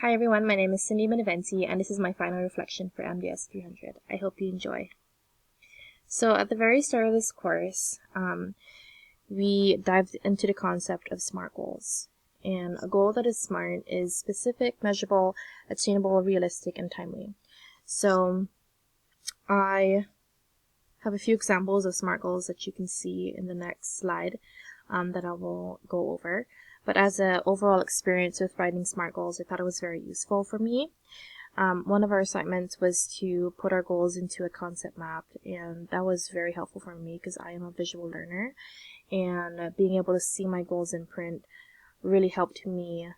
Hi everyone, my name is Cindy Beneventi, and this is my final reflection for MDS 300. I hope you enjoy. So at the very start of this course, we dived into the concept of SMART goals. And a goal that is SMART is specific, measurable, attainable, realistic, and timely. So I have a few examples of SMART goals that you can see in the next slide that I will go over. But as an overall experience with writing SMART goals, I thought it was very useful for me. One of our assignments was to put our goals into a concept map, and that was very helpful for me because I am a visual learner, and being able to see my goals in print really helped me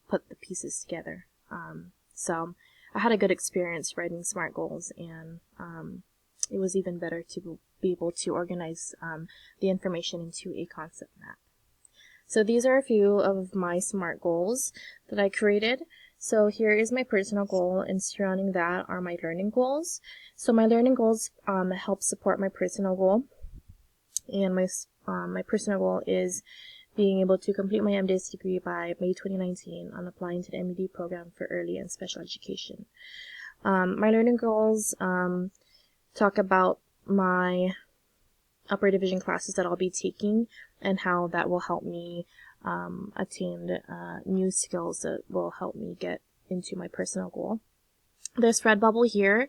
put the pieces together. So I had a good experience writing SMART goals, and it was even better to be able to organize the information into a concept map. So these are a few of my SMART goals that I created. So here is my personal goal, and surrounding that are my learning goals. So my learning goals help support my personal goal, and my personal goal is being able to complete my MDS degree by May 2019 on applying to the MED program for early and special education. My learning goals talk about my upper division classes that I'll be taking and how that will help me attain new skills that will help me get into my personal goal. This red bubble here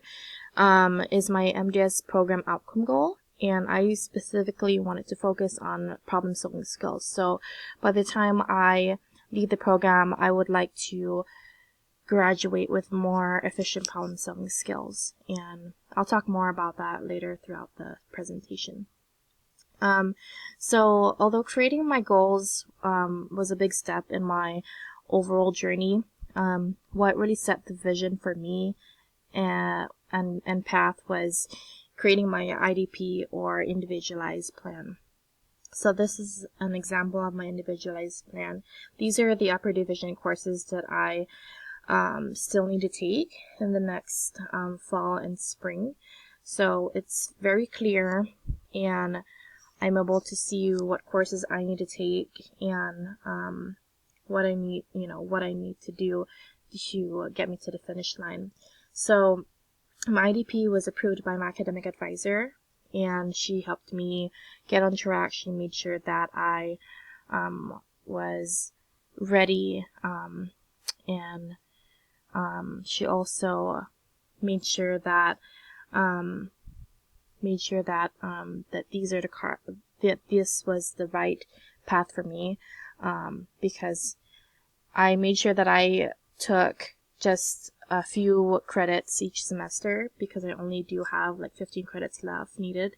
is my MDS program outcome goal, and I specifically wanted to focus on problem solving skills. So by the time I leave the program, I would like to graduate with more efficient problem solving skills, and I'll talk more about that later throughout the presentation. So although creating my goals was a big step in my overall journey, what really set the vision for me and path was creating my IDP, or individualized plan. So this is an example of my individualized plan. These are the upper division courses that I still need to take in the next fall and spring. So it's very clear, and I'm able to see what courses I need to take and what I need to do to get me to the finish line. So my IDP was approved by my academic advisor, and she helped me get on track. She made sure that I was ready, and she also made sure that that this was the right path for me, because I made sure that I took just a few credits each semester, because I only do have like 15 credits left needed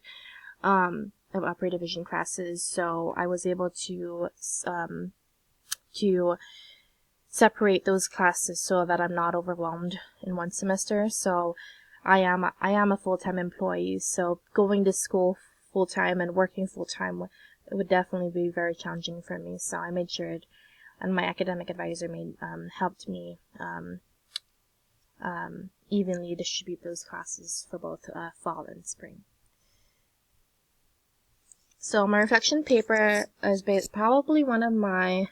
of upper division classes. So I was able to separate those classes so that I'm not overwhelmed in one semester. So I am a full-time employee, so going to school full-time and working full-time would definitely be very challenging for me. So I made sure and my academic advisor helped me evenly distribute those classes for both fall and spring. So my reflection paper is probably my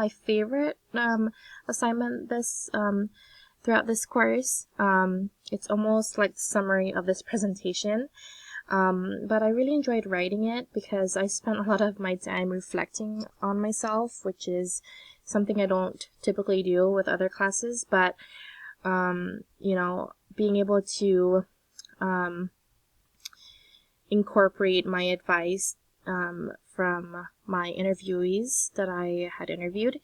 favorite assignment throughout this course. It's almost like the summary of this presentation, but I really enjoyed writing it because I spent a lot of my time reflecting on myself, which is something I don't typically do with other classes. But being able to incorporate my advice from my interviewees that I had interviewed,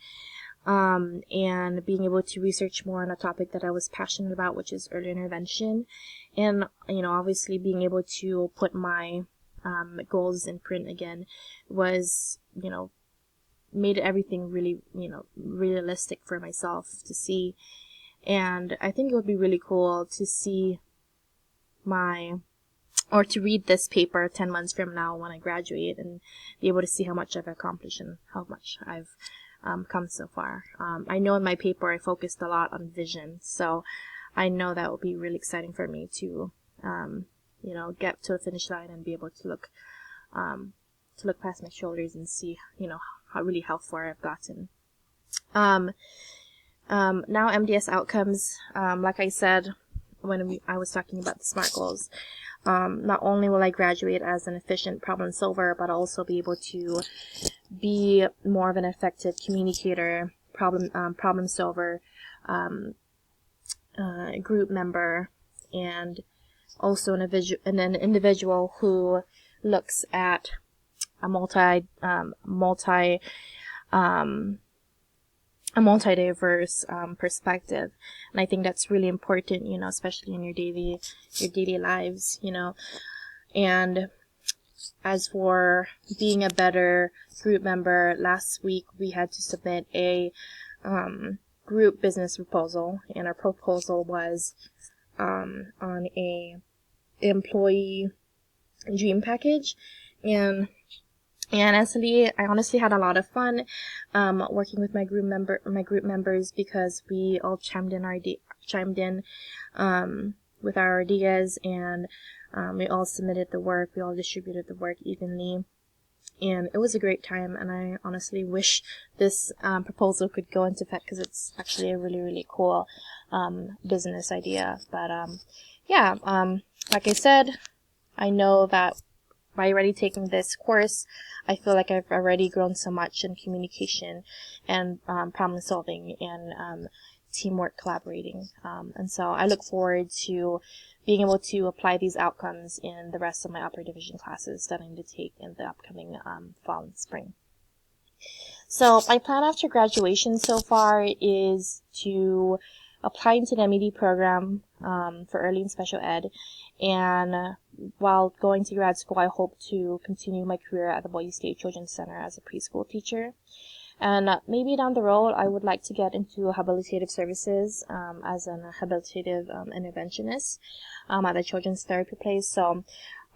and being able to research more on a topic that I was passionate about, which is early intervention, and obviously being able to put my goals in print again was made everything really realistic for myself to see. And I think it would be really cool to see to read this paper 10 months from now when I graduate and be able to see how much I've accomplished and how much I've come so far. I know in my paper I focused a lot on vision, so I know that will be really exciting for me to get to the finish line and be able to look past my shoulders and see how far I've gotten. Now MDS outcomes, like I said when I was talking about the SMART goals, not only will I graduate as an efficient problem solver, but also be able to be more of an effective communicator, problem solver, group member, and also an individual who looks at a multi-diverse perspective. And I think that's really important, especially in your daily lives, And as for being a better group member, last week we had to submit a group business proposal, and our proposal was on a employee dream package, and I honestly had a lot of fun working with my group members, because we all chimed in with our ideas, and we all submitted the work. We all distributed the work evenly, and it was a great time. And I honestly wish this proposal could go into effect, because it's actually a really, really cool business idea. But like I said, I know that by already taking this course, I feel like I've already grown so much in communication and problem solving and teamwork, collaborating. And so I look forward to being able to apply these outcomes in the rest of my upper division classes that I'm going to take in the upcoming fall and spring. So my plan after graduation so far is to apply into the MED program for early and special ed, and while going to grad school, I hope to continue my career at the Boise State Children's Center as a preschool teacher. And maybe down the road, I would like to get into habilitative services as an habilitative interventionist at a children's therapy place. So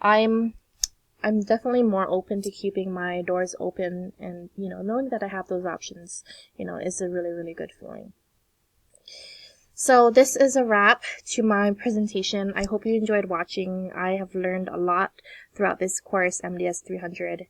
I'm definitely more open to keeping my doors open, and knowing that I have those options, is a really, really good feeling. So this is a wrap to my presentation. I hope you enjoyed watching. I have learned a lot throughout this course, MDS 300.